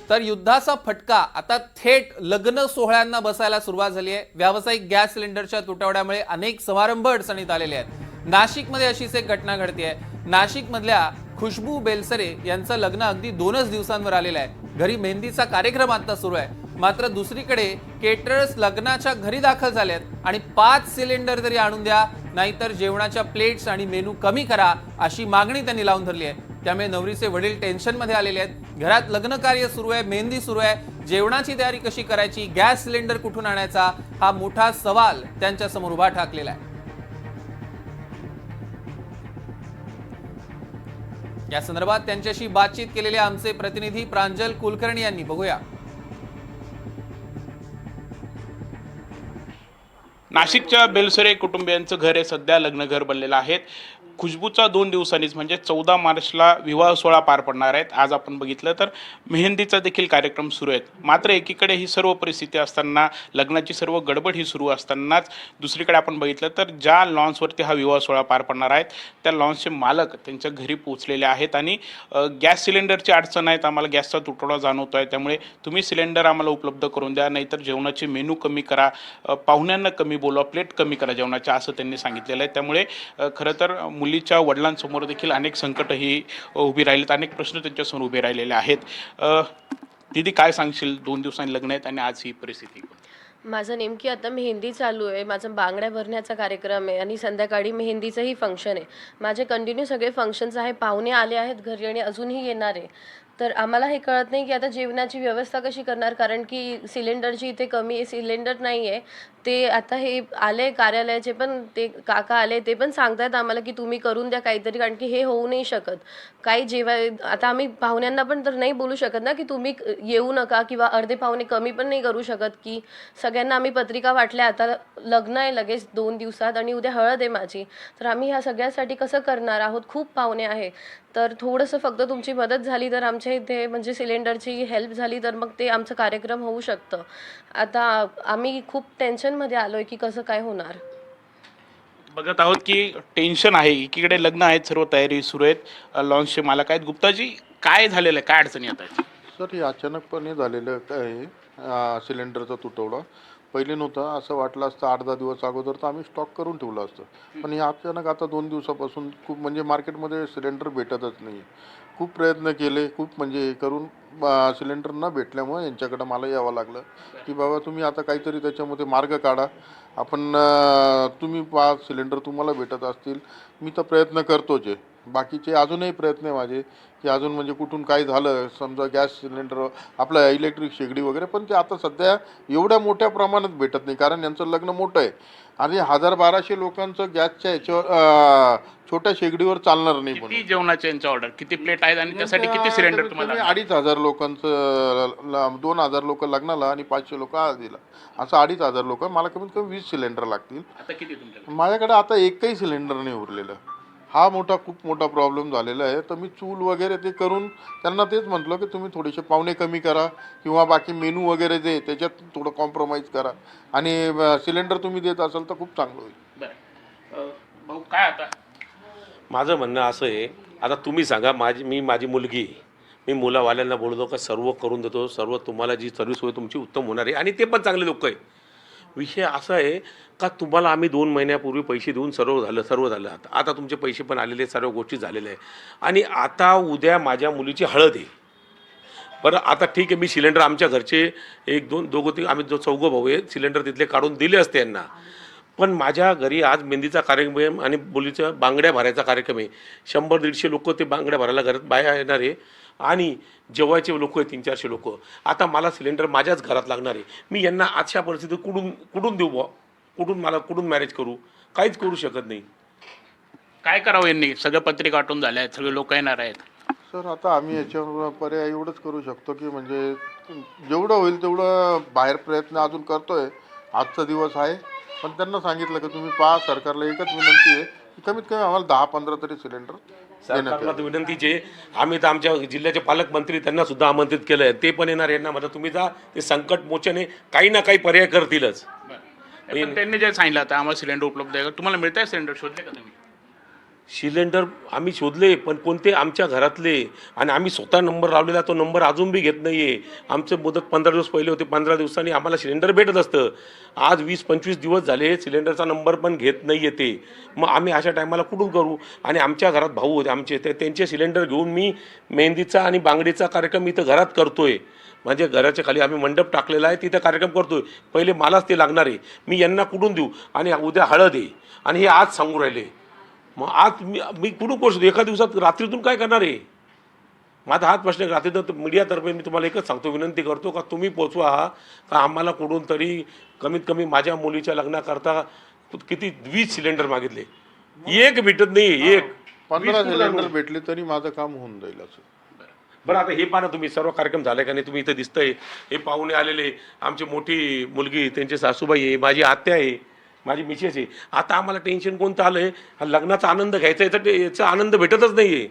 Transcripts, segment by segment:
तर युद्धाचा फटका आता थेट लग्न सोहळ्यांना बसायला सुरुवात झाली आहे। व्यावसायिक गॅस सिलेंडरच्या तुटवड्यामुळे अनेक समारंभ अडचणीत आलेले आहेत। नाशिकमध्ये अशीच एक घटना घडते आहे। नाशिकमधल्या खुशबू बेलसरे यांचं लग्न अगदी 2च दिवसांवर आलेलं आहे। घरी मेहंदीचा कार्यक्रम आता सुरू आहे, मात्र दुसरीकडे केटरर्स लग्नाच्या घरी दाखल झालेत आणि 5 सिलेंडर तरी आणून द्या, नाहीतर जेवणाच्या प्लेट्स आणि मेनू कमी करा अशी मागणी त्यांनी लावून धरली आहे। त्यामुळे नवरीचे वडील टेन्शन मध्ये आलेले आहेत। घरात लग्न कार्य सुरू आहे, मेहंदी सुरू आहे, जेवणाची तयारी कशी करायची, गॅस सिलेंडर कुठून आणायचा, हा मोठा सवाल त्यांच्या समोर उभा ठाकलेला आहे। या संदर्भात त्यांच्याशी बातचीत केलेले आमचे प्रतिनिधी प्रांजल कुलकर्णी यांनी, बघूया। नाशिकच्या बेलसरे कुटुंबियांचं घर हे सध्या लग्नघर बनलेलं आहे। खुशबूचा 2 दिवसांनीच म्हणजे 14 मार्चला विवाह सोहळा पार पडणार आहेत। आज आपण बघितलं तर मेहंदीचा देखील कार्यक्रम सुरू आहेत। मात्र एकीकडे ही सर्व परिस्थिती असताना, लग्नाची सर्व गडबड ही सुरू असतानाच दुसरीकडे आपण बघितलं तर ज्या लॉन्सवरती हा विवाह सोहळा पार पडणार आहेत त्या लॉन्सचे मालक त्यांच्या घरी पोहोचलेले आहेत आणि गॅस सिलेंडरची अडचण आहेत, आम्हाला गॅसचा तुटवडा जाणवतो आहे, त्यामुळे तुम्ही सिलेंडर आम्हाला उपलब्ध करून द्या, नाहीतर जेवणाचे मेनू कमी करा, पाहुण्यांना कमी बोलवा, प्लेट कमी करा जेवणाच्या, असं त्यांनी सांगितलेलं आहे। त्यामुळे खरं तर मुलीच्या वडिलांसमोर देखील अनेक संकटही उभी राहिलेत, अनेक प्रश्न त्यांच्यासमोर उभे राहिलेले आहेत। दीदी, काय सांगशील? 2 दिवसांनी लग्न आहेत आणि आज ही परिस्थिती? माझं नेमकी आता मेहंदी चालू आहे, माझं बांगड्या भरण्याचा कार्यक्रम आहे आणि संध्याकाळी मेहंदीचंही फंक्शन आहे। माझे कंटिन्यू सगळे फंक्शन्स आहे, पाहुणे आले आहेत घरी आणि अजूनही येणार आहे। तर आम्हाला हे कळत नाही की आता जेवणाची व्यवस्था कशी करणार, कारण की सिलेंडरची इथे कमी सिलेंडर नाही आहे। ते आता हे आले कार्यालयाचे, पण ते काका आले, ते पण सांगतायत आम्हाला की तुम्ही करून द्या काहीतरी, कारण की हे होऊ नाही शकत। काही आता आम्ही पाहुण्यांना पण तर नाही बोलू शकत ना की तुम्ही येऊ नका, किंवा अर्धे पाहुणे कमी पण नाही करू शकत की सगळ्यांना आम्ही पत्रिका वाटल्या। आता लग्न आहे लगेच 2 दिवसात आणि उद्या हळद आहे माझी, तर आम्ही ह्या सगळ्यासाठी कसं करणार आहोत? खूप पाहुणे आहे, तर थोडंसं फक्त तुमची मदत झाली तर आमच्या इथे म्हणजे सिलेंडरची हेल्प झाली तर मग ते आमचं कार्यक्रम होऊ शकतं। आता आम्ही खूप टेन्शनमध्ये आलो आहे की कसं काय होणार। बघत आहोत की टेन्शन आहे, एकीकडे लग्न आहेत, सर्व तयारी सुरू आहेत, लॉन्सचे मालक आहेत। गुप्ताजी, काय झालेलं आहे, काय अडचणी येत आहेत? सर, हे अचानकपणे झालेलं काय सिलेंडरचा तुटवडा पहिले नव्हता। असं वाटलं असतं 8-10 दिवस अगोदर तर आम्ही स्टॉक करून ठेवलं असतं, पण हे अचानक आता 2 दिवसापासून खूप म्हणजे मार्केटमध्ये सिलेंडर भेटतच नाही। खूप प्रयत्न केले, खूप म्हणजे करून सिलेंडर न भेटल्यामुळे यांच्याकडं मला यावं लागलं की बाबा तुम्ही आता काहीतरी त्याच्यामध्ये मार्ग काढा। आपण तुम्ही 5 सिलेंडर तुम्हाला भेटत असतील, मी तर प्रयत्न करतोच आहे। बाकीचे अजूनही प्रयत्न आहे माझे की अजून म्हणजे कुठून काय झालं, समजा गॅस सिलेंडर आपलं इलेक्ट्रिक शेगडी वगैरे, पण ते आता सध्या एवढ्या मोठ्या प्रमाणात भेटत नाही, कारण यांचं लग्न मोठं आहे आणि 1000-1200 लोकांचं गॅसच्या ह्याच्यावर छोट्या शेगडीवर चालणार नाही। किती जेवणाचे यांच्या ऑर्डर, किती प्लेट आहेत आणि त्यासाठी किती सिलेंडर तुम्हाला? 2500 लोकांचं, 2000 लोक लग्नाला आणि 500 लोक हळदीला, असं 2500 लोक, मला कमीत कमी 20 सिलेंडर लागतील। आता किती तुमच्याकडे? माझ्याकडे आता एकही सिलेंडर नाही उरलेलं। हा खूप मोठा प्रॉब्लेम झालेला आहे। तर मी चूल वगैरे ते करून त्यांना तेच म्हटलं की तुम्ही थोडेसे पाहुणे कमी करा, किंवा बाकी मेनू वगैरे जे त्याच्यात थोडं कॉम्प्रोमाइज करा, आणि सिलेंडर तुम्ही देत असाल तर खूप चांगलं होईल। बरं भाऊ, काय आता? माझं म्हणणं असं आहे, आता तुम्ही सांगा, माझी मुलगी, मी मुलावाल्यांना बोलतो का सर्व करून देतो, सर्व तुम्हाला जी सर्व्हिस होईल तुमची उत्तम होणार आहे, आणि ते पण चांगले लोक आहेत। विषय असा आहे का तुम्हाला आम्ही 2 महिन्यापूर्वी पैसे देऊन सर्व झालं आता तुमचे पैसे पण आलेले, सर्व गोष्टी झालेल्या आहे, आणि आता उद्या माझ्या मुलीची हळद आहे। बरं, आता ठीक आहे, मी सिलेंडर आमच्या घरचे 1-2 आम्ही जो 4 भाऊ आहे, सिलेंडर तिथले काढून दिले असते यांना, पण माझ्या घरी आज मेहंदीचा कार्यक्रम आणि मुलीच्या बांगड्या भरायचा कार्यक्रम आहे। 100-150 लोक ते बांगड्या भरायला घरात बाया येणार आहे, आणि जेवायचे लोक आहे 300-400 लोक। आता मला सिलेंडर माझ्याच घरात लागणार आहे, मी यांना अशा परिस्थितीत कुठून देऊ बुवा? कुठून मॅनेज करू? काहीच करू शकत नाही। काय करावं यांनी? सगळ्या पत्रिका वाटून झाल्या आहेत, सगळे लोक येणार आहेत। सर, आता आम्ही याच्यावर पर्याय एवढंच करू शकतो की म्हणजे जेवढं होईल तेवढं बाहेर प्रयत्न अजून करतोय। आजचा दिवस आहे, पण त्यांना सांगितलं की तुम्ही पहा, सरकारला एकच विनंती आहे की कमीत कमी आम्हाला 10-15 तरी सिलेंडर सरकारला विनंतीचे, आम्ही तर आमच्या जिल्ह्याचे पालकमंत्री त्यांना सुद्धा आमंत्रित केलं आहे, ते पण येणार यांना म्हणा तुम्ही जा, ते संकट मोचने काही ना काही पर्याय करतीलच। पण त्यांनी जे सांगितलं आता आम्हाला सिलेंडर उपलब्ध आहे, तुम्हाला मिळत आहे सिलेंडर? शोधले का तुम्ही? सिलेंडर आम्ही शोधले, पण कोणते आमच्या घरातले, आणि आम्ही स्वतः नंबर लावलेला, तो नंबर अजून बी घेत नाही आहे. आमचं मुदत 15 दिवस पहिले होते, 15 दिवसांनी आम्हाला सिलेंडर भेटत असतं. आज 20-25 दिवस झाले सिलेंडरचा नंबर पण घेत नाही आहे ते. मग आम्ही अशा टायमाला कुठून करू? आणि आमच्या घरात भाऊ होते आमचे, त्यांचे सिलेंडर घेऊन मी मेहंदीचा आणि बांगडीचा कार्यक्रम इथं घरात करतोय. म्हणजे घराच्या खाली आम्ही मंडप टाकलेला आहे, तिथं कार्यक्रम करतोय. पहिले मलाच ते लागणार आहे, मी यांना कुठून देऊ? आणि उद्या हळद आहे, आणि हे आज सांगू राहिले. मग आज मी कुठून पोचतो? एका दिवसात रात्रीतून काय करणार आहे? माझा हाच प्रश्न आहे. रात्रीतून मीडियातर्फे मी तुम्हाला एकच सांगतो, विनंती करतो का तुम्ही पोचवा हा, का आम्हाला कुठून तरी कमीत कमी माझ्या मुलीच्या लग्नाकरता किती 20 सिलेंडर मागितले, एक भेटत नाही. 15 सिलेंडर भेटले तरी माझं काम होऊन जाईल असं. बरं, आता हे पाहा तुम्ही, सर्व कार्यक्रम झाले का नाही? तुम्ही इथं दिसतंय, हे पाहुणे आलेले, आमची मोठी मुलगी, त्यांचे सासूबाई आहे, माझी आत्या आहे, माझी मिसेस आहे. आता आम्हाला टेन्शन कोणतं आलं आहे? हा लग्नाचा आनंद घ्यायचा आहे, याचा आनंद भेटतच नाही आहे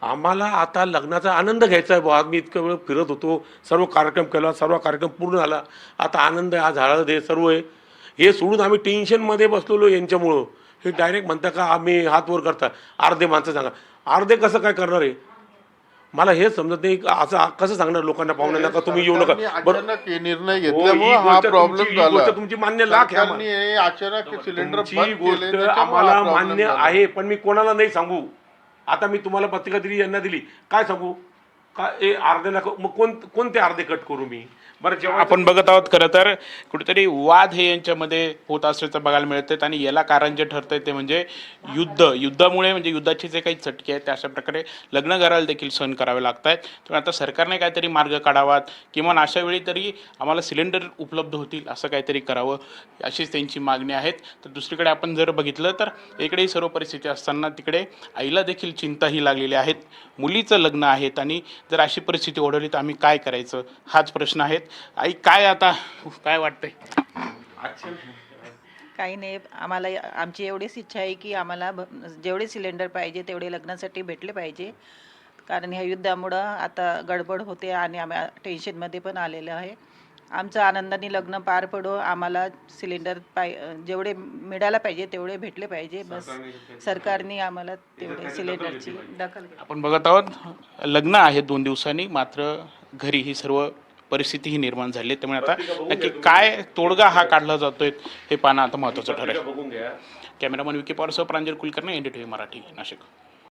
आम्हाला. आता लग्नाचा आनंद घ्यायचा आहे बुवा. आज मी इतकं वेळ फिरत होतो, सर्व कार्यक्रम केला, सर्व कार्यक्रम पूर्ण झाला. आता आनंद आहे, आज हळद आहे, सर्व आहे. हे सोडून आम्ही टेन्शनमध्ये बसलेलो यांच्यामुळं. हे डायरेक्ट म्हणता का आम्ही हात वर करता, अर्धे माणसं सांगा. अर्धे कसं काय करणार आहे? मला हे समजत नाही. असं कसं सांगणार लोकांना, पाहुण्यांना, का तुम्ही येऊ नका? अचानक हे निर्णय हो, घेतल्यामुळे ही हा गोष्ट प्रॉब्लेम तुमची- ही झाला. गोष्ट तुमची मान्य लाख आहे आम्हाला. सरकारने हे अचानक सिलेंडर तुमची बंद गोष्ट केले, त्याच्यामुळे आम्हाला हा problem मान्य झाला. आहे, पण मी कोणाला नाही सांगू. आता मी तुम्हाला पत्रिका दिली, यांना दिली, काय सांगू? का अर्धे नका, मग कोणते अर्धे कट करू मी? बरं, जेव्हा आपण बघत आहोत खरं तर कुठेतरी वाद हे यांच्यामध्ये होत असल्याचं बघायला मिळतं, आणि याला कारण जे ठरतंय ते म्हणजे युद्धामुळे, म्हणजे युद्धाचे जे काही चटके आहेत, त्या अशा प्रकारे लग्नघराला देखील सहन करावे लागत आहेत. तर आता सरकारने काहीतरी मार्ग काढावात, किंवा अशा वेळी तरी आम्हाला सिलेंडर उपलब्ध होतील असं काहीतरी करावं, अशीच त्यांची मागणी आहेत. तर दुसरीकडे आपण जर बघितलं तर इकडेही सर्व परिस्थिती असताना तिकडे आईला देखील चिंताही लागलेली आहेत. मुलीचं लग्न आहेत, आणि जर अशी परिस्थिती ओढवली तर आम्ही काय करायचं, हाच प्रश्न आहेत. आई, काय आता काय वाटतंय? काही नाही, आम्हाला आमची एवढीच इच्छा आहे की आम्हाला जेवढे सिलेंडर पाहिजे तेवढे लग्नासाठी भेटले पाहिजे. कारण ह्या युद्धामुळं आता गडबड होते आणि आम्ही टेन्शनमध्ये पण आलेलं आहे. आमचं आनंदाने लग्न पार पडो, आम्हाला सिलेंडर जेवढे मिळायला पाहिजे तेवढे भेटले पाहिजे. बस सरकारने आम्हाला तेवढे सिलेंडरची दखल घ्यावी. आपण बघत आहोत, लग्न आहे 2 दिवसांनी, मात्र घरी ही सर्व परिस्थिती ही निर्माण झाली आहे. त्यामुळे आता नक्की काय तोडगा हा काढला जातोय हे पाहणं आता महत्त्वाचं ठरेल. बघून घ्या. कॅमेरामन विकी पवारसह प्रांजल कुलकर्णी, NDTV मराठी, नाशिक.